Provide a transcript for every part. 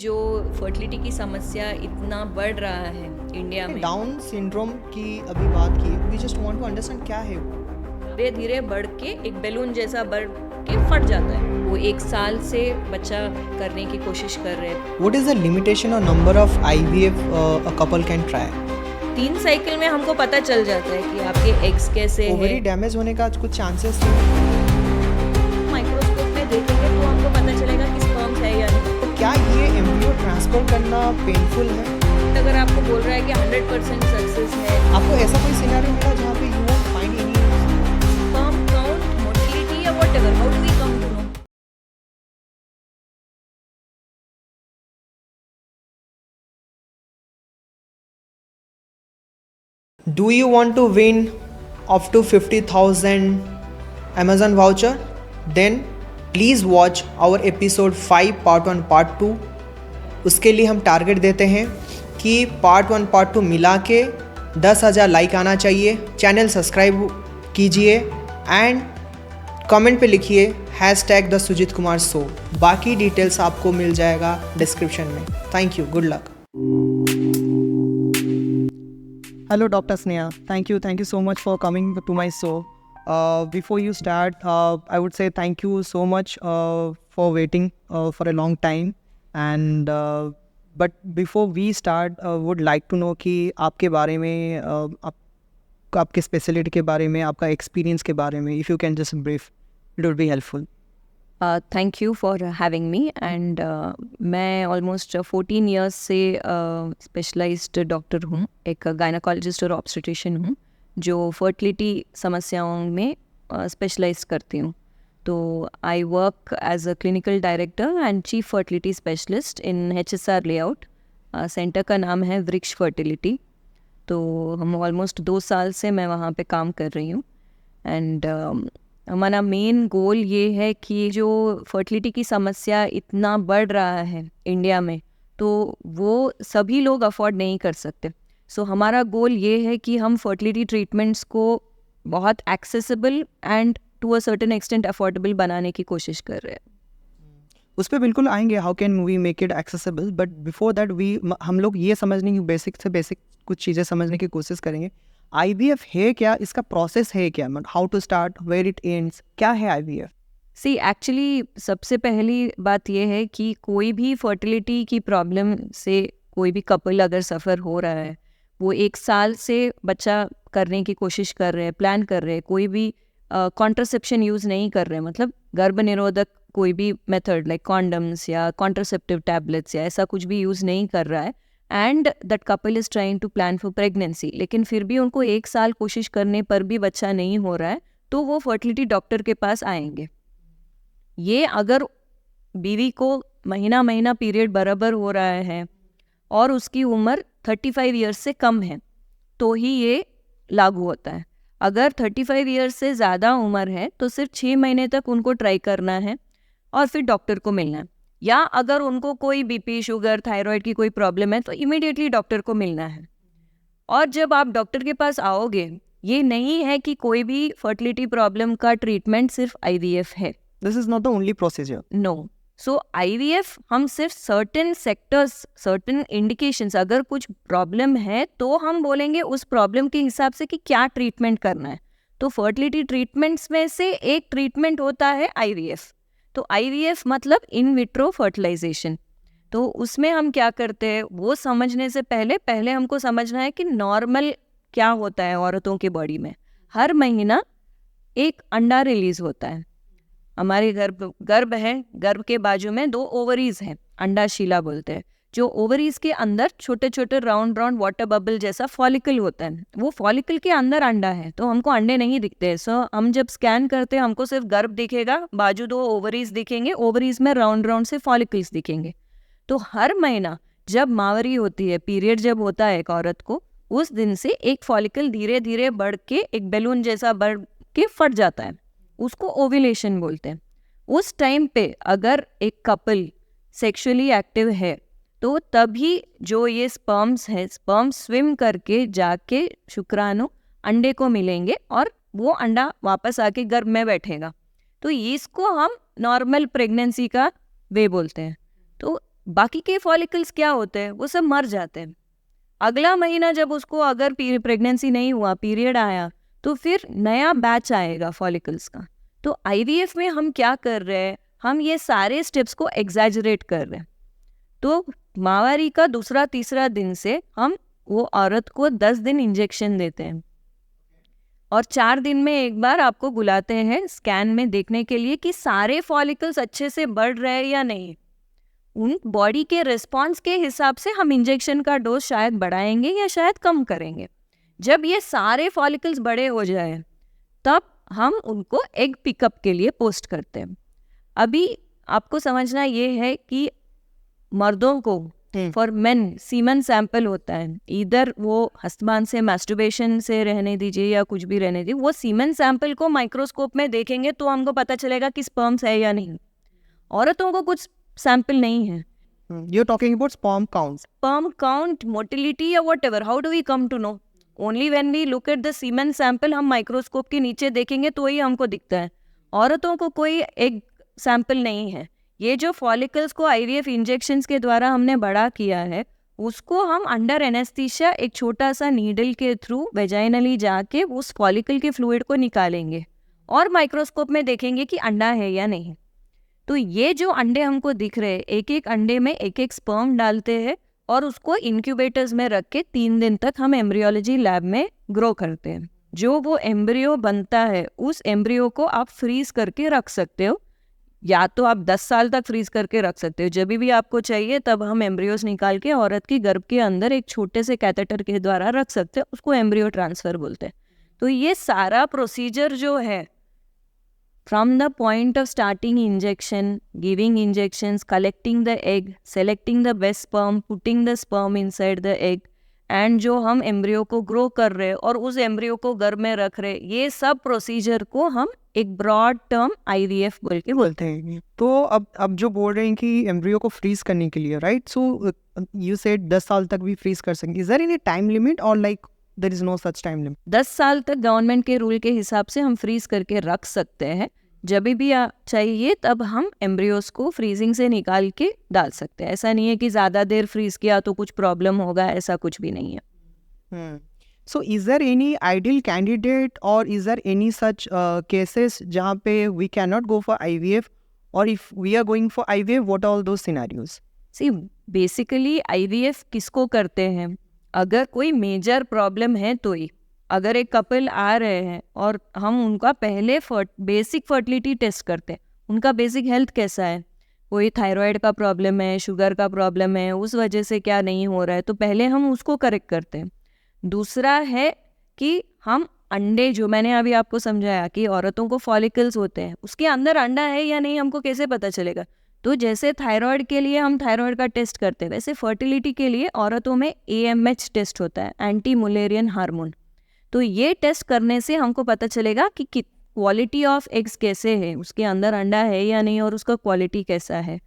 जो फर्टिलिटी की समस्या इतना बढ़ रहा है इंडिया में, डाउन सिंड्रोम की अभी बात की, we just want to understand क्या है वो। धीरे धीरे बढ़ के एक बैलून जैसा बढ़ के फट जाता है। वो 1 साल से बच्चा करने की कोशिश कर रहे हैं। व्हाट इज द लिमिटेशन और number of IVF a couple can try? 3 cycle में हमको पता चल जाता है कि आपके एग्स कैसे हैं। ओवरी डैमेज होने का कुछ चांसेस है? माइक्रोस्कोप में देखेंगे तो हमको पता चलेगा कि स्पर्म्स है या नहीं। तो क्या ये एम्ब्रियो ट्रांसफर करना पेनफुल है? अगर आपको बोल रहा है कि 100% सक्सेस है, आपको ऐसा कोई सिनेरियो मिला जहाँ पे you won't find any? Sperm count, motility या whatever, how do we come to know? Do you want to win up to 50,000 Amazon voucher? Then please watch our episode 5 part 1 part 2. उसके लिए हम target देते हैं कि part 1 part 2 मिला के 10,000 like आना चाहिए। चैनल सब्सक्राइब कीजिए एंड कमेंट पे लिखिए #द सुजीत कुमार शो। बाकी डिटेल्स आपको मिल जाएगा डिस्क्रिप्शन में। Thank you, good luck. Hello, Dr. Sneha. Thank you so much for coming to my show. Before you start, I would say thank you so much for waiting for a long time. And but before we start, would like to know कि आपके बारे में, आपके speciality के बारे में, आपका experience के बारे में, if you can just brief, it would be helpful. Thank you for having me and मैं ऑलमोस्ट 14 ईयर्स से स्पेशलाइज्ड डॉक्टर हूँ, एक गायनाकोलॉजिस्ट और ऑब्स्टेट्रिशियन हूँ जो फर्टिलिटी समस्याओं में स्पेशलाइज करती हूँ। तो I work as a clinical director and chief fertility specialist in HSR layout. सेंटर का नाम है वृक्ष फर्टिलिटी। तो हम ऑलमोस्ट 2 साल से मैं वहाँ पे काम कर रही हूँ एंड हमारा मेन गोल ये है कि जो फर्टिलिटी की समस्या इतना बढ़ रहा है इंडिया में, तो वो सभी लोग अफोर्ड नहीं कर सकते। सो हमारा गोल ये है कि हम फर्टिलिटी ट्रीटमेंट्स को बहुत accessible and to a certain extent affordable बनाने की कोशिश कर रहे हैं। उस पर बिल्कुल आएंगे, how can we make it accessible, but before that हम लोग ये समझने की बेसिक से बेसिक कुछ चीज़ें समझने की कोशिश करेंगे। IVF है क्या, इसका प्रोसेस है क्या, how to start, where it ends, क्या है IVF? सी एक्चुअली सबसे पहली बात यह है कि कोई भी फर्टिलिटी की प्रॉब्लम से कोई भी कपल अगर सफ़र हो रहा है, वो 1 साल से बच्चा करने की कोशिश कर रहे हैं, प्लान कर रहे हैं, कोई भी कॉन्ट्रासेप्शन यूज़ नहीं कर रहे हैं, मतलब गर्भ निरोधक कोई भी मेथड लाइक कॉन्डम्स या कॉन्ट्रासेप्टिव टैबलेट्स या ऐसा कुछ भी यूज़ नहीं कर रहा है, and that couple is trying to plan for pregnancy, लेकिन फिर भी उनको 1 साल कोशिश करने पर भी बच्चा नहीं हो रहा है, तो वो फर्टिलिटी डॉक्टर के पास आएंगे। ये अगर बीवी को महीना महीना पीरियड बराबर हो रहा है और उसकी उम्र 35 ईयर्स से कम है तो ही ये लागू होता है। अगर 35 ईयर्स से ज़्यादा उम्र है तो सिर्फ 6 महीने तक उनको ट्राई करना है और फिर डॉक्टर को मिलना है। या अगर उनको कोई BP, शुगर, थायराइड की कोई प्रॉब्लम है तो इमीडिएटली डॉक्टर को मिलना है। और जब आप डॉक्टर के पास आओगे, ये नहीं है कि कोई भी फर्टिलिटी प्रॉब्लम का ट्रीटमेंट सिर्फ IVF है। This is not the only procedure. No. So IVF हम सिर्फ सर्टेन सेक्टर्स, सर्टेन इंडिकेशंस, अगर कुछ प्रॉब्लम है तो हम बोलेंगे उस प्रॉब्लम के हिसाब से कि क्या ट्रीटमेंट करना है। तो फर्टिलिटी ट्रीटमेंट्स में से एक ट्रीटमेंट होता है IVF। तो IVF मतलब इन विट्रो फर्टिलाइजेशन। तो उसमें हम क्या करते हैं वो समझने से पहले हमको समझना है कि नॉर्मल क्या होता है औरतों के बॉडी में। हर महीना एक अंडा रिलीज होता है। हमारे गर्भ है, गर्भ के बाजू में 2 ओवरीज हैं, अंडाशिला बोलते हैं। जो ओवरीज के अंदर छोटे छोटे राउंड वाटर बबल जैसा फॉलिकल होता है, वो फॉलिकल के अंदर अंडा है, तो हमको अंडे नहीं दिखते हैं। सो हम जब स्कैन करते हैं हमको सिर्फ गर्भ दिखेगा, बाजू 2 ओवरीज दिखेंगे, ओवरीज में राउंड से फॉलिकल्स दिखेंगे। तो हर महीना जब मावरी होती है, पीरियड जब होता है एक औरत को, उस दिन से एक फॉलिकल धीरे धीरे बढ़ के एक बैलून जैसा बढ़ के फट जाता है, उसको ओव्यूलेशन बोलते हैं। उस टाइम पे अगर एक कपल सेक्सुअली एक्टिव है तो तभी जो ये स्पर्म्स है, स्पर्म स्विम करके जाके शुक्राणु अंडे को मिलेंगे और वो अंडा वापस आके गर्भ में बैठेगा। तो इसको हम नॉर्मल प्रेगनेंसी का वे बोलते हैं। तो बाकी के फॉलिकल्स क्या होते हैं, वो सब मर जाते हैं। अगला महीना जब उसको अगर प्रेगनेंसी नहीं हुआ, पीरियड आया, तो फिर नया बैच आएगा फॉलिकल्स का। तो आईवीएफ में हम क्या कर रहे हैं, हम ये सारे स्टेप्स को एग्जैजरेट कर रहे हैं। तो माहवारी का दूसरा तीसरा दिन से हम वो औरत को 10 दिन इंजेक्शन देते हैं और 4 दिन में एक बार आपको बुलाते हैं स्कैन में देखने के लिए कि सारे फॉलिकल्स अच्छे से बढ़ रहे हैं या नहीं। उन बॉडी के रिस्पॉन्स के हिसाब से हम इंजेक्शन का डोज शायद बढ़ाएंगे या शायद कम करेंगे। जब ये सारे फॉलिकल्स बड़े हो जाए तब हम उनको एग पिकअप के लिए पोस्ट करते हैं। अभी आपको समझना ये है कि मर्दों को फॉर मेन सीमन सैंपल होता है, इधर वो हस्तमान से मैस्टरबेशन से रहने दीजिए या कुछ भी रहने दीजिए, वो सीमन सैंपल को माइक्रोस्कोप में देखेंगे तो हमको पता चलेगा कि स्पर्म्स है या नहीं। औरतों को कुछ सैंपल नहीं है। You're talking about sperm counts. Sperm count, motility या whatever, how do we come to know? Only when we look at the semen sample, हम माइक्रोस्कोप के नीचे देखेंगे तो ही हमको दिखता है। औरतों को कोई एक सैंपल नहीं है। ये जो फॉलिकल्स को आईवीएफ इंजेक्शंस के द्वारा हमने बड़ा किया है, उसको हम अंडर एनेस्थीसिया एक छोटा सा नीडल के थ्रू वेजाइनली जाके उस फॉलिकल के फ्लूइड को निकालेंगे और माइक्रोस्कोप में देखेंगे कि अंडा है या नहीं। तो ये जो अंडे हमको दिख रहे हैं, एक एक अंडे में एक एक स्पर्म डालते हैं और उसको इंक्यूबेटर्स में रख के 3 दिन तक हम एम्ब्रियोलॉजी लैब में ग्रो करते हैं। जो वो एम्ब्रियो बनता है, उस एम्ब्रियो को आप फ्रीज करके रख सकते हो, या तो आप 10 साल तक फ्रीज करके रख सकते हो। जब भी आपको चाहिए तब हम एम्ब्रियोज निकाल के औरत की गर्भ के अंदर एक छोटे से कैथेटर के द्वारा रख सकते हैं, उसको एम्ब्रियो ट्रांसफर बोलते हैं। तो ये सारा प्रोसीजर जो है, from the point of starting injection, giving injections, collecting the egg, selecting the best sperm, putting the sperm inside the egg, and जो हम एम्ब्रियो को ग्रो कर रहे हैं और उस एम्ब्रियो को गर्भ में रख रहे, ये सब प्रोसीजर को हम एक ब्रॉड टर्म आईवीएफ बोल के बोलते हैं। तो अब जो बोल रहे हैं कि एम्ब्रियो को फ्रीज करने के लिए, राइट, सो यू सेड 10 साल तक भी फ्रीज कर सकेंगे। Is there any time limit और like there is no such time limit? 10 साल तक गवर्नमेंट के रूल के हिसाब से हम फ्रीज करके रख सकते हैं। जब भी चाहिए तब हम एम्ब्रियोज को फ्रीजिंग से निकाल के डाल सकते हैं। ऐसा नहीं है कि ज़्यादा देर फ्रीज किया तो कुछ प्रॉब्लम होगा, ऐसा कुछ भी नहीं है। So is there any ideal candidate or is there any such cases जहाँ पे we cannot go for IVF, or if we are going for IVF, what are all those scenarios? See, basically IVF किसको करते हैं? अगर कोई major problem है तो ही। अगर एक कपल आ रहे हैं और हम उनका पहले बेसिक फर्टिलिटी टेस्ट करते हैं, उनका बेसिक हेल्थ कैसा है, कोई थायराइड का प्रॉब्लम है, शुगर का प्रॉब्लम है, उस वजह से क्या नहीं हो रहा है, तो पहले हम उसको करेक्ट करते हैं। दूसरा है कि हम अंडे, जो मैंने अभी आपको समझाया कि औरतों को फॉलिकल्स होते हैं, उसके अंदर अंडा है या नहीं हमको कैसे पता चलेगा? तो जैसे थायराइड के लिए हम थायराइड का टेस्ट करते हैं, वैसे फर्टिलिटी के लिए औरतों में AMH टेस्ट होता है, एंटी मुलेरियन हार्मोन। तो ये टेस्ट करने से हमको पता चलेगा कि क्वालिटी ऑफ एग्स कैसे है, उसके अंदर अंडा है या नहीं और उसका क्वालिटी कैसा है।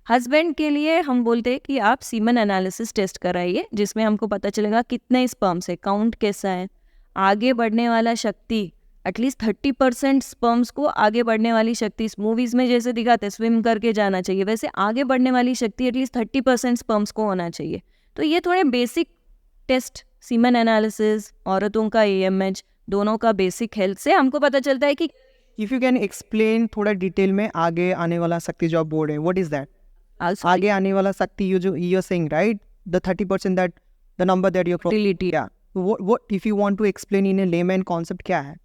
हस्बैंड के लिए हम बोलते हैं कि आप सीमन एनालिसिस टेस्ट कराइए, जिसमें हमको पता चलेगा कितने स्पर्म्स है, काउंट कैसा है, आगे बढ़ने वाला शक्ति, एटलीस्ट 30% स्पर्म्स को आगे बढ़ने वाली शक्ति, मूवीज़ में जैसे दिखाते हैं स्विम करके जाना चाहिए, वैसे आगे बढ़ने वाली शक्ति एटलीस्ट 30% स्पर्म्स को होना चाहिए। तो ये थोड़े बेसिक टेस्ट, सीमन एनालिसिस, औरतों का AMH, दोनों का बेसिक हेल्थ से हमको पता चलता है कि इफ़ यू कैन एक्सप्लेन थोड़ा डिटेल में आगे आने वाला शक्ति जो आप बोल रहे हैं, व्हाट इज दैट? आगे आने वाला शक्ति, you are saying right, the 30% that the number that you are fertility। what if you want to explain in a layman concept, क्या है?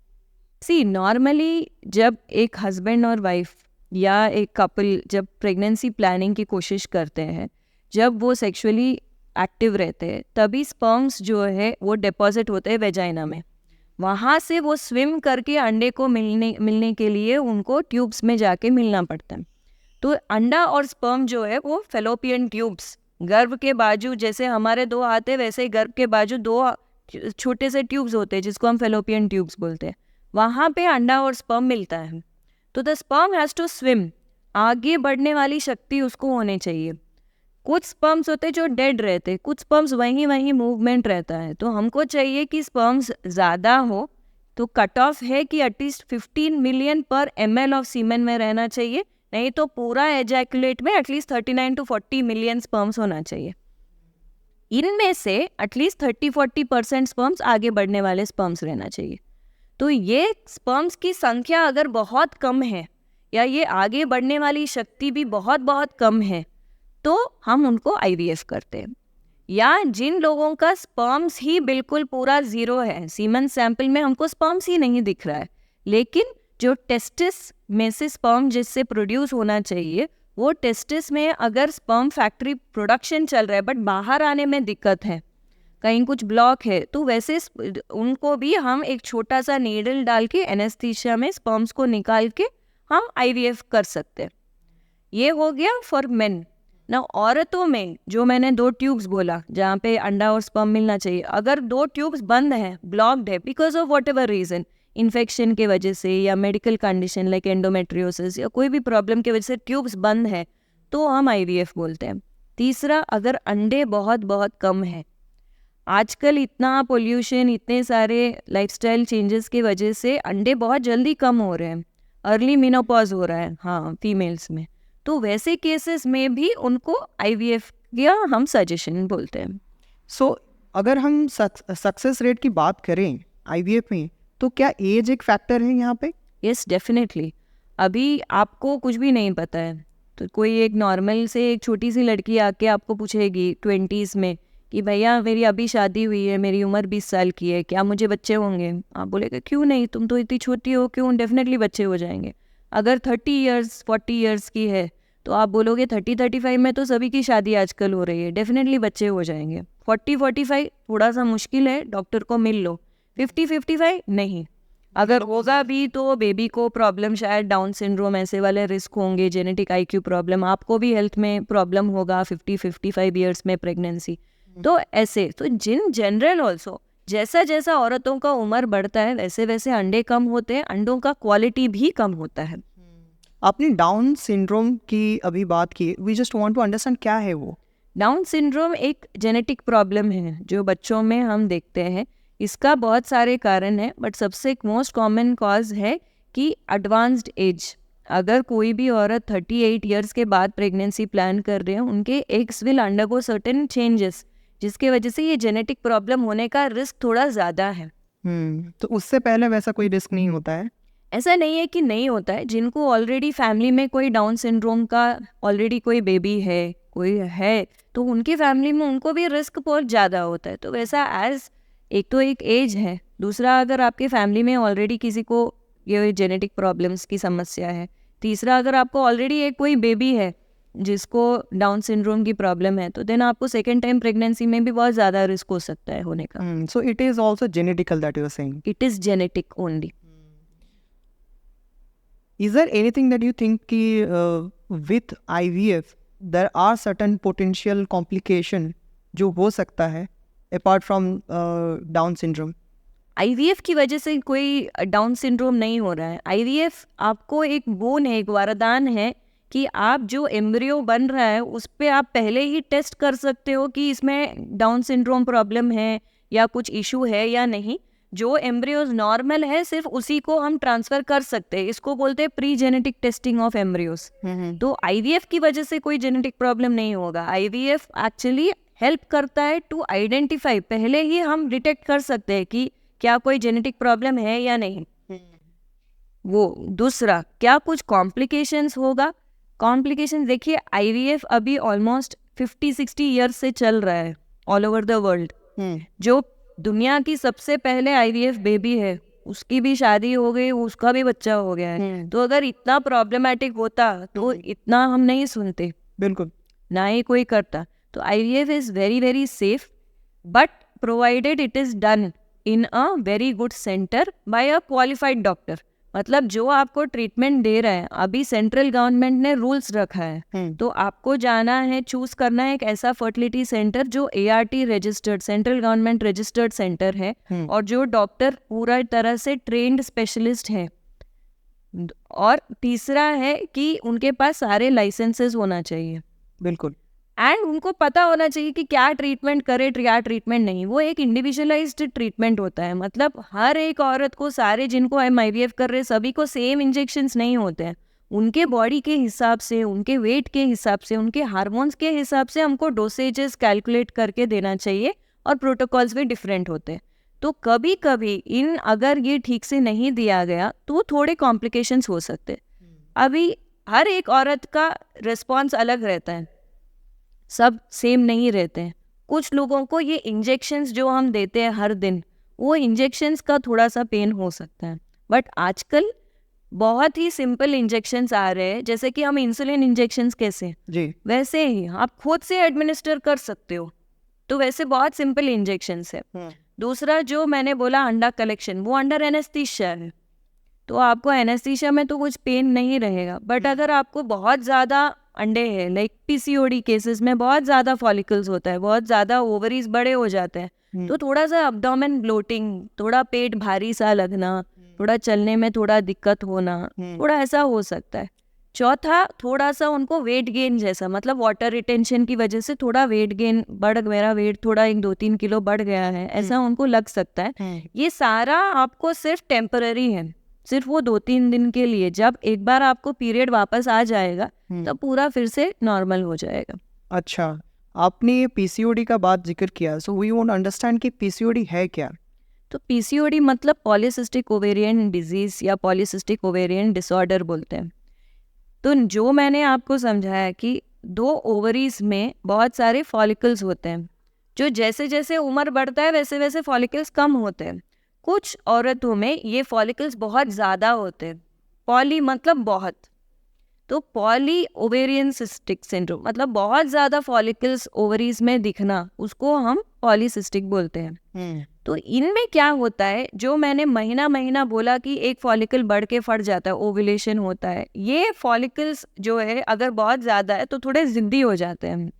सी नॉर्मली जब एक हस्बैंड और वाइफ या एक कपल जब प्रेगनेंसी प्लानिंग की कोशिश करते हैं, जब वो सेक्सुअली एक्टिव रहते हैं, तभी स्पर्म्स जो है वो डिपॉजिट होते हैं वेजाइना में। वहाँ से वो स्विम करके अंडे को मिलने के लिए उनको ट्यूब्स में जाके मिलना पड़ता है। तो अंडा और स्पर्म जो है वो फेलोपियन ट्यूब्स, गर्भ के बाजू, जैसे हमारे 2 हाथ है वैसे ही गर्भ के बाजू 2 छोटे से ट्यूब्स होते हैं जिसको हम फेलोपियन ट्यूब्स बोलते हैं। वहाँ पे अंडा और स्पर्म मिलता है। तो the sperm has to swim, आगे बढ़ने वाली शक्ति उसको होनी चाहिए। कुछ स्पर्म्स होते हैं जो डेड रहते हैं, कुछ स्पर्म्स वहीं मूवमेंट रहता है। तो हमको चाहिए कि स्पर्म्स ज़्यादा हो, तो कट ऑफ है कि एटलीस्ट 15 मिलियन पर ml ऑफ सीमेन में रहना चाहिए, नहीं तो पूरा एजैकुलेट में एटलीस्ट 39 to 40 मिलियन स्पर्म्स होना चाहिए। इनमें से एटलीस्ट 30-40% स्पर्म्स आगे बढ़ने वाले स्पर्म्स रहना चाहिए। तो ये स्पर्म्स की संख्या अगर बहुत कम है या ये आगे बढ़ने वाली शक्ति भी बहुत बहुत कम है तो हम उनको आईवीएफ करते हैं। या जिन लोगों का स्पर्म्स ही बिल्कुल पूरा ज़ीरो है, सीमन सैंपल में हमको स्पर्म्स ही नहीं दिख रहा है, लेकिन जो टेस्टिस में से स्पर्म जिससे प्रोड्यूस होना चाहिए वो टेस्टिस में अगर स्पर्म फैक्ट्री प्रोडक्शन चल रहा है बट बाहर आने में दिक्कत है, कहीं कुछ ब्लॉक है, तो वैसे उनको भी हम एक छोटा सा नीडल डाल के एनेस्थीसिया में स्पर्म्स को निकाल के हम आईवीएफ कर सकते हैं। ये हो गया फॉर मेन। ना औरतों में जो मैंने 2 ट्यूब्स बोला जहाँ पे अंडा और स्पर्म मिलना चाहिए, अगर 2 ट्यूब्स बंद हैं, ब्लॉक्ड है because of what ever reason, infection के वजह से या मेडिकल कंडीशन लाइक एंडोमेट्रियोसिस या कोई भी प्रॉब्लम की वजह से ट्यूब्स बंद है तो हम आईवीएफ बोलते हैं। तीसरा, अगर अंडे बहुत बहुत कम है, आजकल इतना पोल्यूशन, इतने सारे लाइफस्टाइल चेंजेस की वजह से अंडे बहुत जल्दी कम हो रहे हैं, अर्ली मेनोपॉज हो रहा है हाँ फीमेल्स में, तो वैसे केसेस में भी उनको आईवीएफ या हम सजेशन बोलते हैं। सो अगर हम सक्सेस रेट की बात करें आईवीएफ में तो क्या एज एक फैक्टर है यहाँ पे? Yes definitely. अभी आपको कुछ भी नहीं पता है तो कोई एक नॉर्मल से एक छोटी सी लड़की आके आपको पूछेगी 20s में कि भैया मेरी अभी शादी हुई है, मेरी उम्र 20 साल की है, क्या मुझे बच्चे होंगे? आप बोलेगा क्यों नहीं, तुम तो इतनी छोटी हो, क्यों, डेफिनेटली बच्चे हो जाएंगे। अगर 30 ईयर्स 40 ईयर्स की है तो आप बोलोगे 30-35 में तो सभी की शादी आजकल हो रही है, डेफिनेटली बच्चे हो जाएंगे। 40-45 थोड़ा सा मुश्किल है, डॉक्टर को मिल लो। 50-55 नहीं, अगर होगा भी तो बेबी को प्रॉब्लम, शायद डाउन सिंड्रोम ऐसे वाले रिस्क होंगे, जेनेटिक आईक्यू प्रॉब्लम, आपको भी हेल्थ में प्रॉब्लम होगा 50-55 ईयर्स में प्रेगनेंसी। तो ऐसे तो जिन जनरल ऑल्सो जैसा जैसा औरतों का उम्र बढ़ता है वैसे वैसे अंडे कम होते हैं, अंडों का क्वालिटी भी कम होता है। आपने डाउन सिंड्रोम की अभी बात की, we just want to understand क्या है वो। डाउन सिंड्रोम एक जेनेटिक प्रॉब्लम है जो बच्चों में हम देखते हैं। इसका बहुत सारे कारण हैं बट सबसे मोस्ट कॉमन कॉज है कि एडवांस्ड एज। अगर कोई भी औरत 38 ईयर्स के बाद प्रेगनेंसी प्लान कर रहे हैं, उनके eggs will undergo certain changes जिसके वजह से ये जेनेटिक प्रॉब्लम होने का रिस्क थोड़ा ज़्यादा है। तो उससे पहले वैसा कोई रिस्क नहीं होता है? ऐसा नहीं है कि नहीं होता है, जिनको ऑलरेडी फैमिली में कोई डाउन सिंड्रोम का ऑलरेडी कोई बेबी है, कोई है, तो उनकी फैमिली में उनको भी रिस्क बहुत ज़्यादा होता है। तो वैसा एज एक तो एक एज है, दूसरा अगर आपके फैमिली में ऑलरेडी किसी को ये जेनेटिक प्रॉब्लम्स की समस्या है, तीसरा अगर आपको ऑलरेडी एक कोई बेबी है जिसको डाउन सिंड्रोम की प्रॉब्लम है, तो देन आपको सेकेंड टाइम प्रेगनेंसी में भी बहुत ज़्यादा रिस्क हो सकता है होने का। So it is also genetical that you are saying? It is genetic only. Is there anything that you think कि with IVF there are certain potential complication जो हो सकता है apart from Down syndrome? IVF की वजह से कोई down syndrome नहीं हो रहा है। आईवीएफ आपको एक बोन है, एक वरदान है कि आप जो एम्ब्रियो बन रहा है उस पर आप पहले ही टेस्ट कर सकते हो कि इसमें डाउन सिंड्रोम प्रॉब्लम है या कुछ इशू है या नहीं। जो एम्ब्रियोज नॉर्मल है सिर्फ उसी को हम ट्रांसफर कर सकते हैं, इसको बोलते हैं pre genetic testing of embryos. तो आईवीएफ की वजह से कोई जेनेटिक प्रॉब्लम नहीं होगा। आईवीएफ एक्चुअली हेल्प करता है टू आइडेंटिफाई, पहले ही हम डिटेक्ट कर सकते हैं कि क्या कोई जेनेटिक प्रॉब्लम है या नहीं। वो दूसरा, क्या कुछ कॉम्प्लिकेशंस होगा? कॉम्प्लिकेशन देखिए, आईवीएफ अभी ऑलमोस्ट 50-60 ईयर्स से चल रहा है ऑल ओवर द वर्ल्ड। जो दुनिया की सबसे पहले आईवीएफ बेबी है उसकी भी शादी हो गई, उसका भी बच्चा हो गया है। तो अगर इतना प्रॉब्लमेटिक होता तो इतना हम नहीं सुनते, बिल्कुल ना ही कोई करता। तो IVF is very very safe but provided it is done in a very good centre by a qualified doctor. मतलब जो आपको ट्रीटमेंट दे रहा है, अभी सेंट्रल गवर्नमेंट ने रूल्स रखा है, तो आपको जाना है, चूज करना है एक ऐसा फर्टिलिटी सेंटर जो ART registered, central government registered centre है और जो डॉक्टर पूरा तरह से ट्रेंड स्पेशलिस्ट है। और तीसरा है कि उनके पास सारे लाइसेंसेस होना चाहिए, बिल्कुल, एंड उनको पता होना चाहिए कि क्या ट्रीटमेंट करे, क्या ट्रीटमेंट नहीं। वो एक इंडिविजुअलाइज्ड ट्रीटमेंट होता है, मतलब हर एक औरत को, सारे जिनको हम IVF कर रहे हैं सभी को सेम इंजेक्शंस नहीं होते हैं। उनके बॉडी के हिसाब से, उनके वेट के हिसाब से, उनके हार्मोन्स के हिसाब से हमको डोसेजेस कैलकुलेट करके देना चाहिए, और प्रोटोकॉल्स भी डिफरेंट होते हैं। तो कभी कभी अगर ये ठीक से नहीं दिया गया तो थोड़े कॉम्प्लिकेशंस हो सकते हैं। अभी हर एक औरत का रिस्पॉन्स अलग रहता है, सब सेम नहीं रहते हैं। कुछ लोगों को ये इंजेक्शंस जो हम देते हैं हर दिन, वो इंजेक्शंस का थोड़ा सा पेन हो सकता है। बट आजकल बहुत ही सिंपल इंजेक्शंस आ रहे हैं, जैसे कि हम इंसुलिन इंजेक्शंस कैसे जी वैसे ही आप खुद से एडमिनिस्टर कर सकते हो। तो वैसे बहुत सिंपल इंजेक्शंस है। दूसरा जो मैंने बोला अंडा कलेक्शन, वो अंडर एनेस्थीसिया है, तो आपको एनेस्थीसिया में तो कुछ पेन नहीं रहेगा। बट अगर आपको बहुत ज़्यादा अंडे हैं, लाइक पीसीओडी केसेस में बहुत ज़्यादा फॉलिकल्स होता है, बहुत ज़्यादा ओवरीज बड़े हो जाते हैं, तो थोड़ा सा अब्डोमेन ब्लोटिंग, थोड़ा पेट भारी सा लगना, थोड़ा चलने में थोड़ा दिक्कत होना, थोड़ा ऐसा हो सकता है। चौथा, थोड़ा सा उनको वेट गेन जैसा, मतलब वाटर रिटेंशन की वजह से थोड़ा वेट गेन मेरा वेट थोड़ा 1-2-3 किलो बढ़ गया है, ऐसा उनको लग सकता है। ये सारा आपको सिर्फ टेम्पररी है, सिर्फ वो 2-3 दिन के लिए। जब एक बार आपको पीरियड वापस आ जाएगा तब पूरा फिर से नॉर्मल हो जाएगा। अच्छा, आपने ये पीसीओडी का बात जिक्र किया, सो वी वांट अंडरस्टैंड कि पीसीओडी है क्या? तो पीसीओडी मतलब पॉलीसिस्टिक ओवेरियन डिजीज या पॉलीसिस्टिक ओवेरियन डिसऑर्डर बोलते हैं। तो जो मैंने आपको समझाया कि 2 ओवरीज में बहुत सारे फॉलिकल्स होते हैं, जो जैसे जैसे उम्र बढ़ता है वैसे वैसे फॉलिकल्स कम होते हैं। कुछ औरतों में ये फॉलिकल्स बहुत ज़्यादा होते हैं, पॉली मतलब बहुत, तो पॉली ओवेरियन सिस्टिक सिंड्रोम मतलब बहुत ज़्यादा फॉलिकल्स ओवरीज में दिखना, उसको हम पॉलीसिस्टिक बोलते हैं। तो इनमें क्या होता है, जो मैंने महीना महीना बोला कि एक फॉलिकल बढ़ के फट जाता है, ओव्यूलेशन होता है, ये फॉलिकल्स जो है अगर बहुत ज़्यादा है तो थोड़े जिद्दी हो जाते हैं।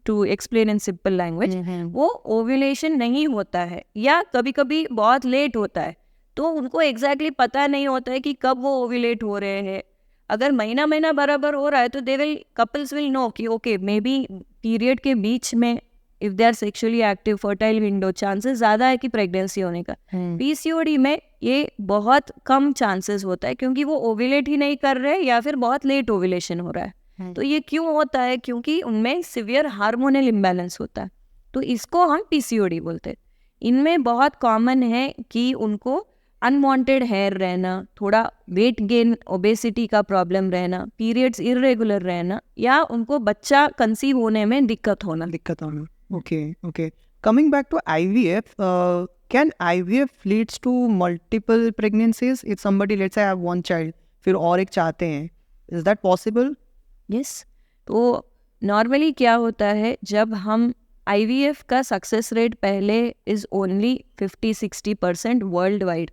To explain in simple language, वो ओव्यूलेशन नहीं होता है या कभी कभी बहुत लेट होता है, तो उनको एग्जैक्टली पता नहीं होता है कि कब वो ओव्यूलेट हो रहे हैं। अगर महीना महीना बराबर हो रहा है तो कपल्स विल नो कि ओके, मे बी पीरियड के बीच में if they are sexually active, fertile window, chances ज़्यादा है कि प्रेगनेंसी होने का। पीसीओडी में ये बहुत कम चांसेस होता है, क्योंकि वो ओव्यूलेट ही नहीं कर रहे या फिर बहुत लेट ओव्यूलेशन हो रहा है। तो ये क्यों होता है? क्योंकि उनमें सिवियर हार्मोनल इम्बैलेंस होता है, तो इसको हम पीसीओडी बोलते हैं। इनमें बहुत कॉमन है कि उनको अनवांटेड हेयर रहना, थोड़ा वेट गेन, ओबेसिटी का प्रॉब्लम रहना, पीरियड्स इरेगुलर रहना, या उनको बच्चा कंसीव होने में दिक्कत होना। Okay. Coming back to IVF, can IVF leads to multiple pregnancies? If somebody, let's say, have one child, फिर और एक चाहते हैं, is that possible? Yes. तो नॉर्मली क्या होता है, जब हम IVF का सक्सेस रेट पहले इज ओनली 50-60% वर्ल्ड वाइड।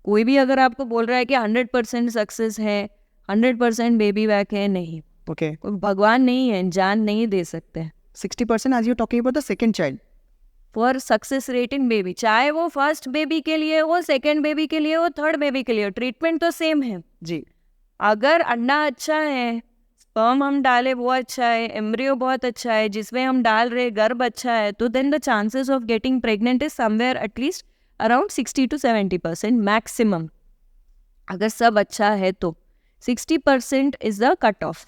कोई भी अगर आपको बोल रहा है कि 100% सक्सेस है, 100% बेबी बैक है, नहीं। Okay. कोई भगवान नहीं है, जान नहीं दे सकते। 60% as you're talking about the second child. For success rate in baby, चाहे वो फर्स्ट बेबी के लिए हो, सेकेंड बेबी के लिए हो, थर्ड बेबी के लिए हो, ट्रीटमेंट तो सेम है जी। अगर अंडा अच्छा है, स्पर्म हम डाले वो अच्छा है, एम्ब्रियो बहुत अच्छा है जिसमें हम डाल रहे, गर्भ अच्छा है, तो then the chances of getting pregnant is somewhere at least around 60-70% maximum. अगर सब अच्छा है तो 60% इज द कट ऑफ।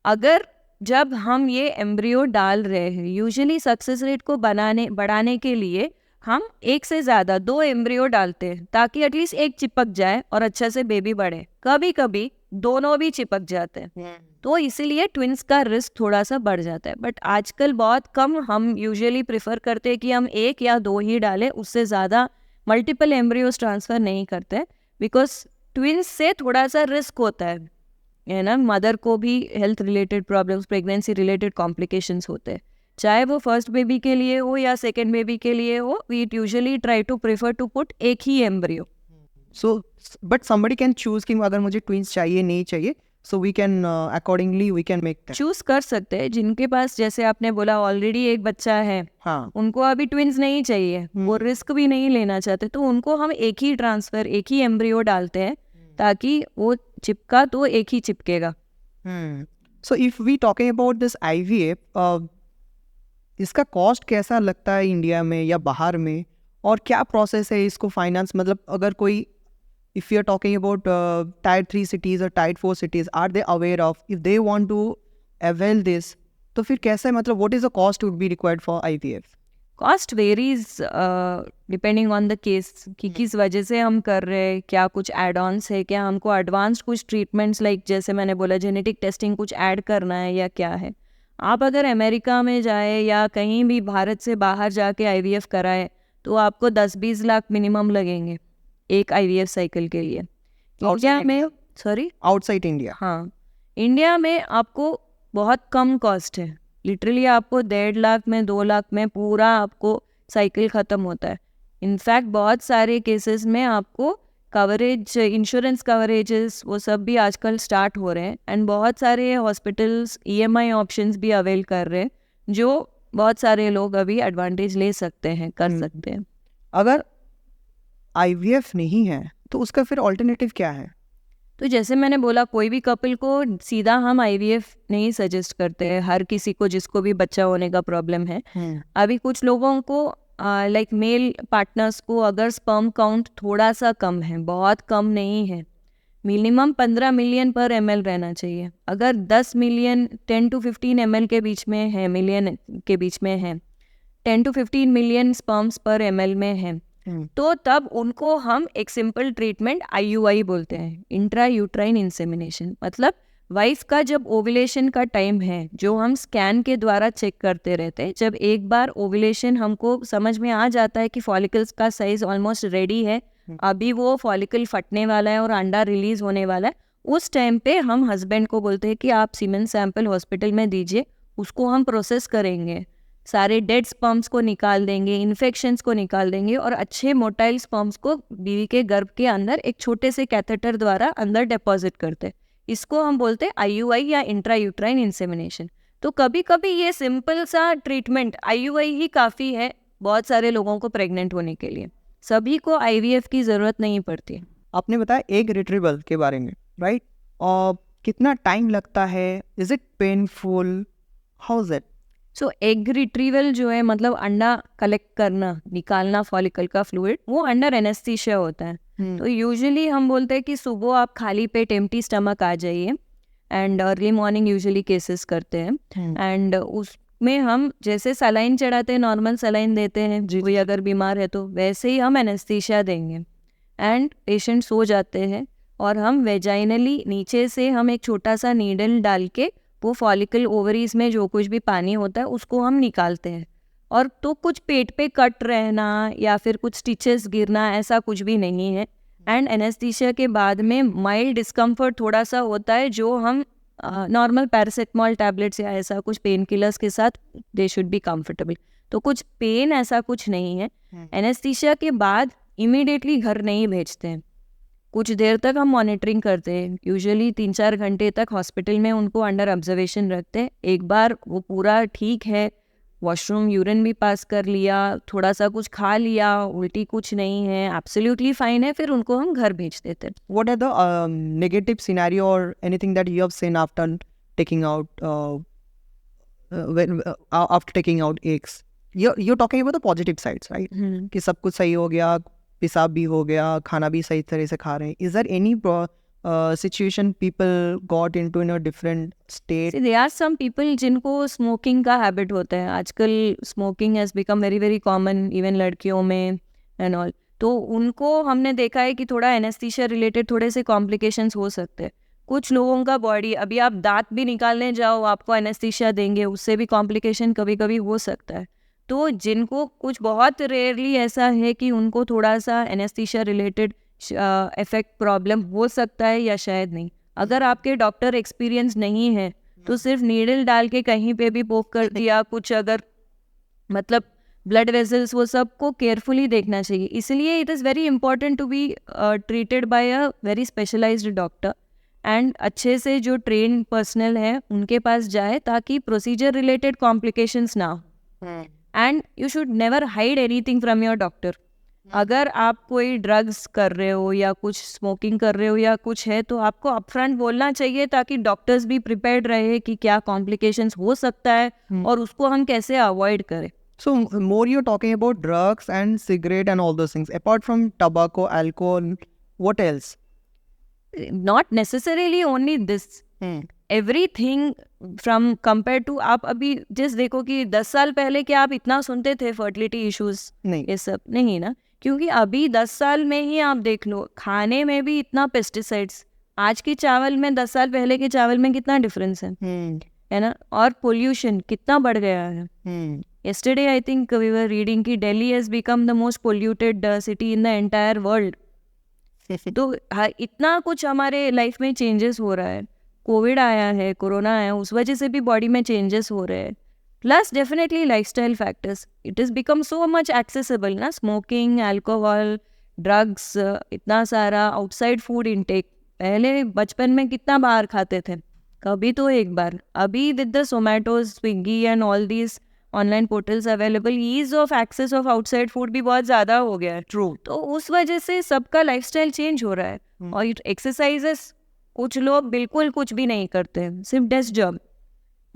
अगर जब हम ये एम्ब्रियो डाल रहे हैं, यूजुअली सक्सेस रेट को बढ़ाने के लिए हम 1 से ज़्यादा 2 एम्ब्रियो डालते हैं, ताकि एटलीस्ट एक चिपक जाए और अच्छा से बेबी बढ़े। कभी कभी दोनों भी चिपक जाते हैं, तो इसीलिए ट्विंस का रिस्क थोड़ा सा बढ़ जाता है। बट आजकल बहुत कम हम यूजुअली प्रेफर करते हैं कि हम 1 या 2 ही डालें, उससे ज़्यादा मल्टीपल एम्ब्रियोज ट्रांसफ़र नहीं करते, बिकॉज ट्विंस से थोड़ा सा रिस्क होता है ना, मदर को भी health related problems, pregnancy related complications होते हैं, चाहे वो फर्स्ट बेबी के लिए हो या सेकेंड बेबी के लिए हो। We usually try to prefer to put एक ही embryo. So but somebody can choose कि अगर मुझे ट्विंस चाहिए नहीं चाहिए, so we can accordingly we can make that. Choose कर सकते हैं जिनके पास, जैसे आपने बोला ऑलरेडी एक बच्चा है, हाँ, उनको अभी ट्विंस नहीं चाहिए, वो रिस्क भी नहीं लेना चाहते, तो उनको हम एक ही ट्रांसफर, एक ही एम्ब्रियो डालते हैं, ताकि वो चिपका तो एक ही चिपकेगा। So if we talking about this IVF, इसका कॉस्ट कैसा लगता है इंडिया में या बाहर में, और क्या प्रोसेस है इसको फाइनेंस, मतलब अगर कोई if we are talking about tier 3 cities or tier 4 cities, are they aware of, if they want to avail this, तो फिर कैसे, मतलब what is the cost would be required for IVF? Cost varies depending on the case कि किस वजह से हम कर रहे हैं, क्या कुछ एड ऑन्स है, क्या हमको एडवांस कुछ ट्रीटमेंट्स लाइक जैसे मैंने बोला जेनेटिक टेस्टिंग कुछ ऐड करना है या क्या है। आप अगर अमेरिका में जाए या कहीं भी भारत से बाहर जाके IVF कराए तो आपको 10-20 लाख मिनिमम लगेंगे एक IVF साइकिल के लिए। इंडिया में आउटसाइड इंडिया, हाँ, इंडिया में आपको बहुत कम कॉस्ट है, लिटरली आपको 1.5 लाख में 2 लाख में पूरा आपको साइकिल ख़त्म होता है। इनफैक्ट बहुत सारे केसेस में आपको कवरेज, इंश्योरेंस कवरेजेस वो सब भी आजकल स्टार्ट हो रहे हैं एंड बहुत सारे हॉस्पिटल्स EMI ऑप्शंस भी अवेल कर रहे हैं, जो बहुत सारे लोग अभी एडवांटेज ले सकते हैं, कर सकते हैं। अगर IVF नहीं है तो उसका फिर ऑल्टरनेटिव क्या है? तो जैसे मैंने बोला, कोई भी कपल को सीधा हम IVF नहीं सजेस्ट करते हैं, हर किसी को जिसको भी बच्चा होने का प्रॉब्लम है। अभी कुछ लोगों को लाइक मेल पार्टनर्स को अगर स्पर्म काउंट थोड़ा सा कम है, बहुत कम नहीं है, मिनिमम 15 मिलियन पर ml रहना चाहिए। अगर 10 मिलियन 10 to 15 ml के बीच में है, मिलियन के बीच में है, 10 to 15 मिलियन स्पर्म्स पर ml में है, तो तब उनको हम एक सिंपल ट्रीटमेंट IUI बोलते हैं, इंट्रा यूट्राइन इंसेमिनेशन। मतलब वाइफ का जब ओव्यूलेशन का टाइम है, जो हम स्कैन के द्वारा चेक करते रहते हैं, जब एक बार ओव्यूलेशन हमको समझ में आ जाता है कि फॉलिकल्स का साइज ऑलमोस्ट रेडी है, अभी वो फॉलिकल फटने वाला है और अंडा रिलीज होने वाला है, उस टाइम पे हम हस्बैंड को बोलते हैं कि आप सीमेन सैंपल हॉस्पिटल में दीजिए, उसको हम प्रोसेस करेंगे, सारे डेड स्पर्म्स को निकाल देंगे, इन्फेक्शंस को निकाल देंगे और अच्छे मोटाइल स्पर्म्स को बीवी के गर्भ के अंदर एक छोटे से कैथेटर द्वारा अंदर डिपॉजिट करते हैं। इसको हम बोलते हैं IUI या इंट्रा यूट्राइन इंसेमिनेशन। तो कभी कभी ये सिंपल सा ट्रीटमेंट IUI ही काफ़ी है बहुत सारे लोगों को प्रेग्नेंट होने के लिए, सभी को IVF की ज़रूरत नहीं पड़ती। आपने बताया एग रिट्रीवल के बारे में, राइट? और कितना टाइम लगता है? Is it painful? How is it? So egg retrieval जो है, मतलब अंडा कलेक्ट करना, निकालना फॉलिकल का फ्लूइड, वो अंडर एनेस्थीसिया होता है। तो यूजुअली हम बोलते हैं कि सुबह आप खाली पेट एम्प्टी स्टमक आ जाइए and early morning usually cases करते हैं एंड उसमें हम जैसे सलाइन चढ़ाते हैं, नॉर्मल सलाइन देते हैं, कोई अगर बीमार है तो वैसे ही हम एनेस्थीसिया देंगे एंड पेशेंट सो जाते हैं और हम वेजाइनली नीचे से हम एक छोटा सा नीडल डाल के वो फॉलिकल ओवरीज में जो कुछ भी पानी होता है उसको हम निकालते हैं। और तो कुछ पेट पे कट रहना या फिर कुछ स्टिचेस गिरना ऐसा कुछ भी नहीं है एंड एनेस्थीसिया के बाद में माइल्ड डिस्कम्फर्ट थोड़ा सा होता है, जो हम नॉर्मल पैरासिटामोल टैबलेट्स या ऐसा कुछ पेन किलर्स के साथ दे शुड बी कंफर्टेबल। तो कुछ पेन ऐसा कुछ नहीं है। एनेस्थीसिया के बाद इमीडिएटली घर नहीं भेजते हैं, कुछ देर तक हम मॉनिटरिंग करते हैं, यूजुअली 3-4 घंटे तक हॉस्पिटल में उनको अंडर ऑब्जर्वेशन रखते हैं। एक बार वो पूरा ठीक है, वॉशरूम यूरिन भी पास कर लिया, थोड़ा सा कुछ खा लिया, उल्टी कुछ नहीं है, एब्सोल्युटली फाइन है, फिर उनको हम घर भेज देते हैं। What are the negative scenario or anything that you have seen after taking out after taking out eggs? You're talking about the positive sides, right? कि सब कुछ सही हो गया, पेशाब भी हो गया, खाना भी सही तरह से खा रहे हैं. Is there any situation people got into in a different state? See, there are some people जिनको स्मोकिंग का हैबिट होता है। आजकल smoking has become very very common even लड़कियों में एंड ऑल। तो उनको हमने देखा है कि थोड़ा एनेस्थीसिया रिलेटेड थोड़े से कॉम्प्लिकेशंस हो सकते हैं। कुछ लोगों का बॉडी, अभी आप दांत भी निकालने जाओ आपको एनेस्थीसिया देंगे, उससे भी कॉम्प्लिकेशन कभी कभी हो सकता है। तो जिनको कुछ बहुत रेयरली ऐसा है कि उनको थोड़ा सा एनेस्थीसिया रिलेटेड इफेक्ट प्रॉब्लम हो सकता है या शायद नहीं। अगर आपके डॉक्टर एक्सपीरियंस नहीं है तो सिर्फ नीडल डाल के कहीं पे भी पोक कर दिया, कुछ अगर मतलब ब्लड वेसल्स, वो सब को केयरफुली देखना चाहिए। इसलिए it is very important to be treated by a very specialised doctor and अच्छे से जो ट्रेन पर्सनल है उनके पास जाए ताकि प्रोसीजर रिलेटेड कॉम्प्लिकेशंस ना हो। And you should never hide anything from your doctor. अगर आप कोई ड्रग्स कर रहे हो या कुछ स्मोकिंग कर रहे हो या कुछ है तो आपको अपफ्रंट बोलना चाहिए ताकि डॉक्टर्स भी प्रिपेयर्ड रहे कि क्या कॉम्प्लिकेशंस हो सकता है और उसको हम कैसे अवॉइड करें। So more you're talking about drugs and cigarette and all those things. Apart from tobacco, alcohol, What else? Not necessarily only this. Everything from compare to, आप अभी जस्ट देखो कि 10 साल पहले क्या आप इतना सुनते थे फर्टिलिटी इश्यूज, नहीं। ये सब नहीं ना, क्योंकि अभी 10 साल में ही आप देख लो खाने में भी इतना पेस्टिसाइड्स, आज के चावल में 10 साल पहले के चावल में कितना डिफरेंस है ना, और पोल्यूशन कितना बढ़ गया है. yesterday I think we were reading कि Delhi has become the most polluted city in the entire world. तो इतना कुछ हमारे लाइफ में चेंजेस हो रहा है. कोविड आया है, कोरोना आया, उस वजह से भी बॉडी में चेंजेस हो रहे हैं. Plus definitely lifestyle factors, it is become so much accessible ना, स्मोकिंग, अल्कोहल, ड्रग्स, इतना सारा आउटसाइड फूड इनटेक. पहले बचपन में कितना बाहर खाते थे, कभी तो एक बार. अभी with the Zomato, Swiggy and all these online portals available, ease of access of outside food भी बहुत ज़्यादा हो गया है. ट्रू. तो उस वजह से सबका लाइफस्टाइल चेंज हो रहा है. और एक्सरसाइजेस, कुछ लोग बिल्कुल कुछ भी नहीं करते, सिर्फ डेस्क जॉब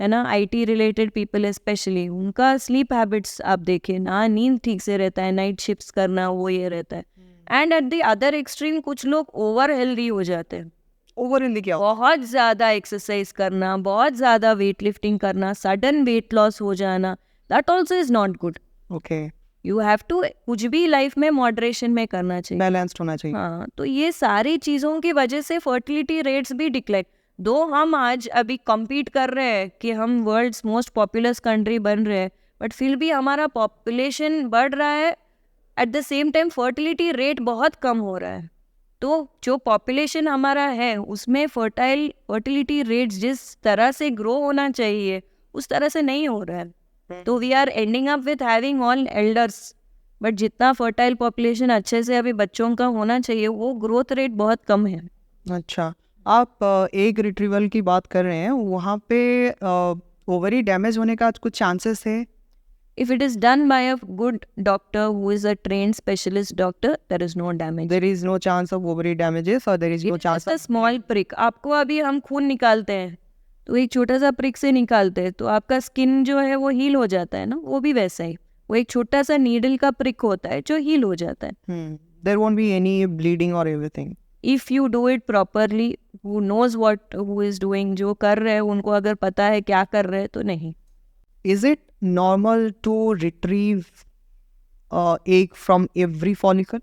है ना. आईटी रिलेटेड पीपल स्पेशली, उनका स्लीप हैबिट्स आप देखें ना, नींद ठीक से रहता है, नाइट शिफ्ट्स करना वो ये रहता है. And at the other extreme कुछ लोग ओवर हेल्दी हो जाते हैं. ओवर हेल्दी क्या? बहुत ज़्यादा एक्सरसाइज करना, बहुत ज़्यादा वेट लिफ्टिंग करना, सडन वेट लॉस हो जाना, that also is not good. Okay. You have to, कुछ भी लाइफ में मॉडरेशन में करना चाहिए, बैलेंस्ड होना चाहिए. हाँ. तो ये सारी चीज़ों की वजह से फर्टिलिटी रेट्स भी डिक्लाइन. दो हम आज अभी कम्पीट कर रहे हैं कि हम वर्ल्ड्स मोस्ट पॉपुलस कंट्री बन रहे हैं, बट फिर भी हमारा पॉपुलेशन बढ़ रहा है, at the same time fertility rate बहुत कम हो रहा है. तो जो पॉपुलेशन हमारा है उसमें फर्टिलिटी रेट्स जिस तरह से ग्रो होना चाहिए उस तरह से नहीं हो रहा है. तो we are ending up with having all elders, but जितना फर्टाइल पॉपुलेशन अच्छे से अभी बच्चों का होना चाहिए वो ग्रोथ रेट बहुत कम है. अच्छा, आप एग रिट्रीवल की बात कर रहे हैं, वहाँ पे ओवरी डैमेज होने का कुछ चांसेस है? If it is done by a good doctor who is a trained specialist doctor, there is no damage. There is no chance of ovary damages or there is no chance of... small prick. आपको अभी हम खून निकालते हैं तो एक छोटा सा prick से निकालते हैं तो आपका स्किन जो है वो हील हो जाता है ना, वो भी वैसा ही, वो एक छोटा सा नीडल का prick होता है जो हील हो जाता है. There won't be any bleeding or everything. If you do it properly, who knows what who is doing, जो कर रहे हैं उनको अगर पता है क्या कर रहे हैं तो नहीं. Is it normal to retrieve egg from every follicle?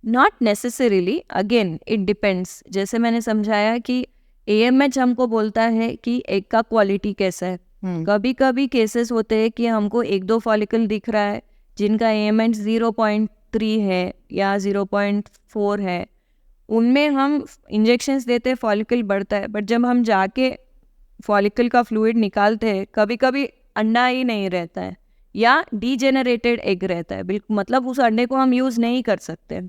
Not necessarily. Again, it depends. जैसे मैंने समझाया कि AMH हमको बोलता है कि एग का क्वालिटी कैसा है. कभी कभी केसेस होते हैं कि हमको 1-2 फॉलिकल दिख रहा है जिनका AMH 0.3 है या 0.4 है, उनमें हम इंजेक्शंस देते हैं, फॉलिकल बढ़ता है. बट जब हम जाके फॉलिकल का फ्लूइड निकालते हैं, कभी कभी अंडा ही नहीं रहता है या डीजेनरेटेड एग रहता है, बिल्कुल, मतलब उस अंडे को हम यूज़ नहीं कर सकते.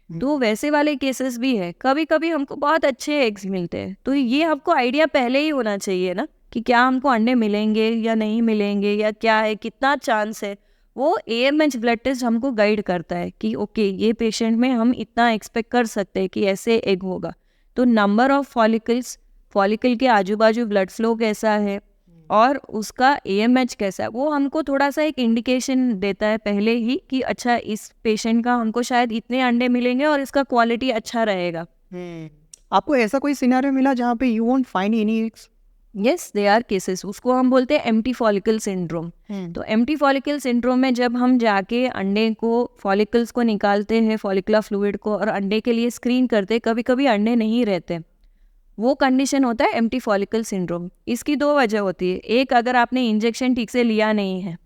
तो वैसे वाले केसेस भी है. कभी कभी हमको बहुत अच्छे एग्स मिलते हैं. तो ये हमको आइडिया पहले ही होना चाहिए ना कि क्या हमको अंडे मिलेंगे या नहीं मिलेंगे या क्या है, कितना चांस है. वो AMH ब्लड टेस्ट हमको गाइड करता है कि ओके ये पेशेंट में हम इतना एक्सपेक्ट कर सकते हैं कि ऐसे एग होगा. तो नंबर ऑफ फॉलिकल्स, फॉलिकल के आजू बाजू ब्लड फ्लो कैसा है और उसका AMH कैसा है, वो हमको थोड़ा सा एक इंडिकेशन देता है पहले ही कि अच्छा इस पेशेंट का हमको शायद इतने अंडे मिलेंगे और इसका क्वालिटी अच्छा रहेगा. आपको ऐसा कोई सिनेरियो मिला जहाँ पे you won't find any eggs? Yes, there are cases. उसको हम बोलते हैं एम्प्टी फॉलिकल सिंड्रोम. तो एम्प्टी फॉलिकल सिंड्रोम में जब हम जाके अंडे को, फॉलिकल्स को निकालते हैं, फॉलिकुलर फ्लूइड को, और अंडे के लिए स्क्रीन करते हैं, कभी कभी अंडे नहीं रहते. वो कंडीशन होता है एम्प्टी फॉलिकल सिंड्रोम. इसकी 2 वजह होती है. एक, अगर आपने इंजेक्शन ठीक से लिया नहीं है.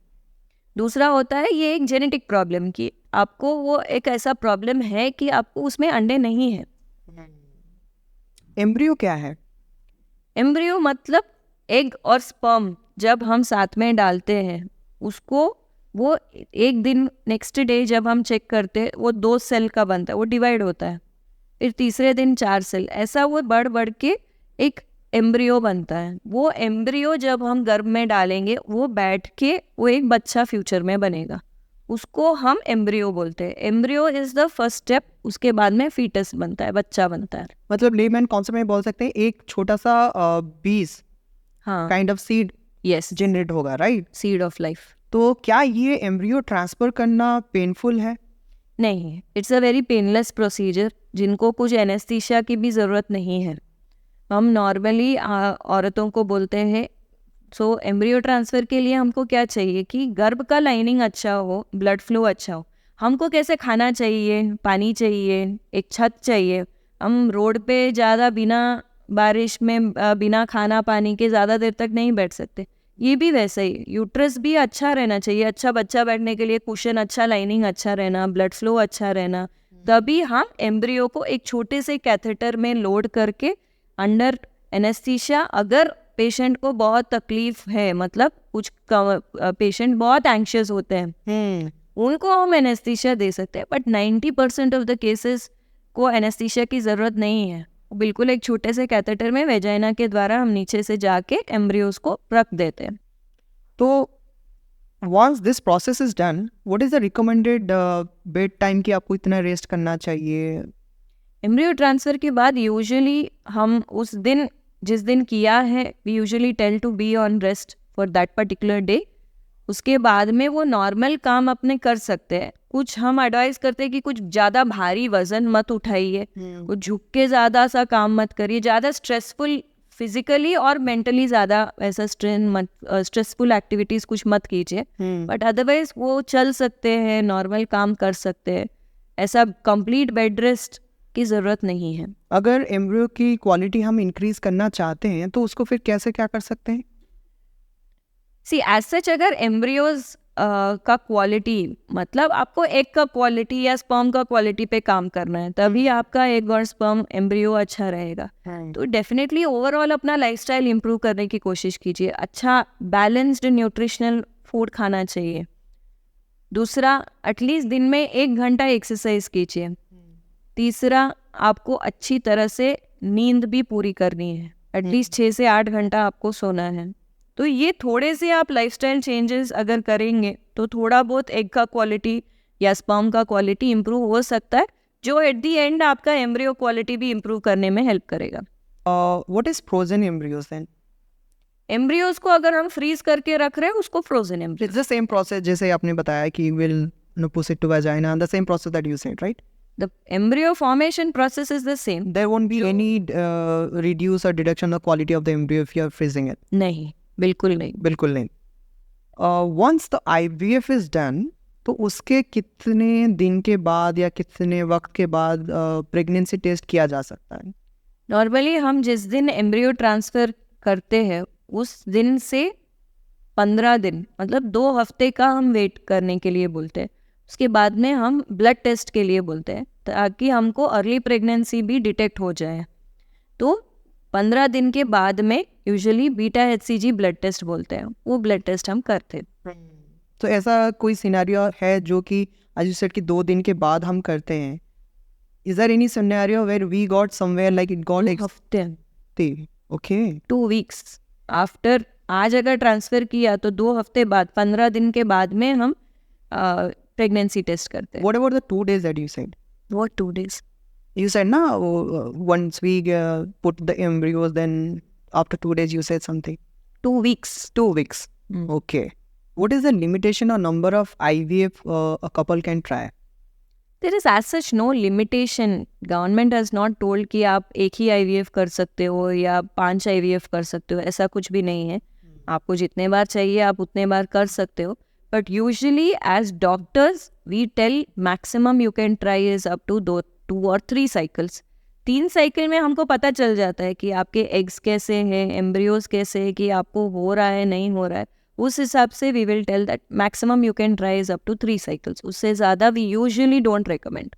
दूसरा होता है ये एक जेनेटिक प्रॉब्लम कि आपको वो एक ऐसा प्रॉब्लम है कि आपको उसमें अंडे नहीं है. एम्ब्रियो क्या है? एम्ब्रियो मतलब एग और स्पर्म जब हम साथ में डालते हैं उसको, वो एक दिन नेक्स्ट डे जब हम चेक करते हैं वो 2 सेल का बनता है, वो डिवाइड होता है. फिर तीसरे दिन 4 सेल, ऐसा वो बढ़ बढ़ के एक एम्ब्रियो बनता है. वो एम्ब्रियो जब हम गर्भ में डालेंगे वो बैठ के वो एक बच्चा फ्यूचर में बनेगा, उसको हम एम्ब्रियो बोलते हैं. Embryo is the first step, उसके बाद में फीटस बनता है, बच्चा बनता है. मतलब लेमैन कॉन्सेप्ट में बोल सकते हैं एक छोटा सा बीज, हाँ, kind of seed, yes, generate होगा, राइट? Seed of life. तो क्या ये एम्ब्रियो ट्रांसफर करना पेनफुल है? नहीं, it's a very painless procedure, जिनको कुछ एनेस्थीसिया की भी ज़रूरत नहीं है। हम नॉर्मली औरतों को बोलते हैं, सो एम्ब्रियो ट्रांसफ़र के लिए हमको क्या चाहिए कि गर्भ का लाइनिंग अच्छा हो, ब्लड फ्लो अच्छा हो। हमको कैसे खाना चाहिए, पानी चाहिए, एक छत चाहिए। हम रोड पे ज़्यादा बिना बारिश में बिना खाना पानी के ज़्यादा देर तक नहीं बैठ सकते। ये भी वैसा ही, यूट्रस भी अच्छा रहना चाहिए, अच्छा बच्चा बैठने के लिए कुशन अच्छा, लाइनिंग अच्छा रहना, ब्लड फ्लो अच्छा रहना, तभी हम एम्ब्रियो को एक छोटे से कैथेटर में लोड करके अंडर एनेस्थीसिया, अगर पेशेंट को बहुत तकलीफ है, मतलब कुछ पेशेंट बहुत एंग्शियस होते हैं, उनको हम एनेस्थीसिया दे सकते हैं। बट 90% ऑफ द केसेस को एनेस्थीसिया की ज़रूरत नहीं है। बिल्कुल एक छोटे से कैथेटर में वेजाइना के द्वारा हम नीचे से जाके एम्ब्रियोज को रख देते हैं। तो once this process is done, what is the recommended bed time कि आपको इतना रेस्ट करना चाहिए? एम्ब्रियो ट्रांसफ़र के बाद यूजुअली हम उस दिन, जिस दिन किया है, we usually tell to be on rest for that particular day. उसके बाद में वो नॉर्मल काम अपने कर सकते हैं। कुछ हम एडवाइस करते हैं कि कुछ ज़्यादा भारी वजन मत उठाइए, कुछ झुक के ज़्यादा सा काम मत करिए, ज़्यादा स्ट्रेसफुल फिजिकली और मेंटली ज़्यादा ऐसा स्ट्रेसफुल एक्टिविटीज़ कुछ मत कीजिए। बट अदरवाइज वो चल सकते हैं, नॉर्मल काम कर सकते हैं, ऐसा कंप्लीट बेड रेस्ट की ज़रूरत नहीं है। अगर एम्ब्रियो की क्वालिटी हम इंक्रीज करना चाहते हैं तो उसको फिर कैसे क्या कर सकते हैं? सी एज सच, अगर एम्ब्रियोज का क्वालिटी, मतलब आपको एग का क्वालिटी या स्पर्म का क्वालिटी पे काम करना है, तभी आपका एग और स्पर्म एम्ब्रियो अच्छा रहेगा। तो डेफिनेटली ओवरऑल अपना लाइफस्टाइल इंप्रूव करने की कोशिश कीजिए। अच्छा बैलेंस्ड न्यूट्रिशनल फूड खाना चाहिए। दूसरा, एटलीस्ट दिन में 1 घंटा एक्सरसाइज कीजिए। तीसरा, आपको अच्छी तरह से नींद भी पूरी करनी है, एटलीस्ट 6 से 8 घंटा आपको सोना है। तो ये थोड़े से आप लाइफस्टाइल चेंजेस अगर करेंगे तो थोड़ा बहुत एग का क्वालिटी या स्पर्म का क्वालिटी इंप्रूव हो सकता है, जो एट द एंड आपका एम्ब्रियो क्वालिटी भी इंप्रूव करने में हेल्प करेगा। What is frozen embryos then? Embryos को अगर हम फ्रीज करके रख रहे हैं, उसको frozen embryo. It's the same process जैसे आपने बताया कि will push it to vagina, the same process that you said, right? The embryo formation process is the same. There won't be any reduce or deduction of quality of the embryo if you are freezing it. नहीं, बिल्कुल नहीं। बिल्कुल नहीं। Once the IVF is done, तो उसके कितने दिन के बाद या कितने वक्त के बाद प्रेगनेंसी टेस्ट किया जा सकता है? नॉर्मली हम जिस दिन एम्ब्रियो ट्रांसफ़र करते हैं उस दिन से 15 दिन, मतलब 2 हफ्ते का हम वेट करने के लिए बोलते हैं। उसके बाद में हम ब्लड टेस्ट के लिए बोलते हैं, ताकि हमको अर्ली प्रेगनेंसी भी डिटेक्ट हो जाए। तो 15 दिन के बाद में usually beta HCG blood test बोलते हैं, वो ब्लड टेस्ट हम करते हैं। तो ऐसा कोई सिनेरियो है जो कि एज यू सेड कि 2 दिन के बाद हम करते हैं? Is there any scenario where we got somewhere like it got एक हफ्ते, ओके 2 वीक्स आफ्टर। आज अगर ट्रांसफ़र किया तो 2 हफ्ते बाद, 15 दिन के बाद में हम प्रेगनेंसी टेस्ट करते हैं। What about the 2 days that you said? What 2 days? You said na once we put the embryos, then after 2 days you said something. 2 weeks. 2 weeks. Okay. What is the limitation or number of IVF a couple can try? There is as such no limitation. Government has not told कि आप एक ही IVF कर सकते हो या 5 IVF कर सकते हो, ऐसा कुछ भी नहीं है। आपको जितने बार चाहिए आप उतने बार कर सकते हो। But usually as doctors we tell maximum you can try is up to 2 or 3 cycles. 3 cycle में हमको पता चल जाता है कि आपके एग्स कैसे हैं, एम्ब्रियोज कैसे हैं, कि आपको हो रहा है नहीं हो रहा है। उस हिसाब से we will tell that maximum you can try is up to 3 cycles. उससे ज़्यादा वी यूजुअली डोंट रिकमेंड।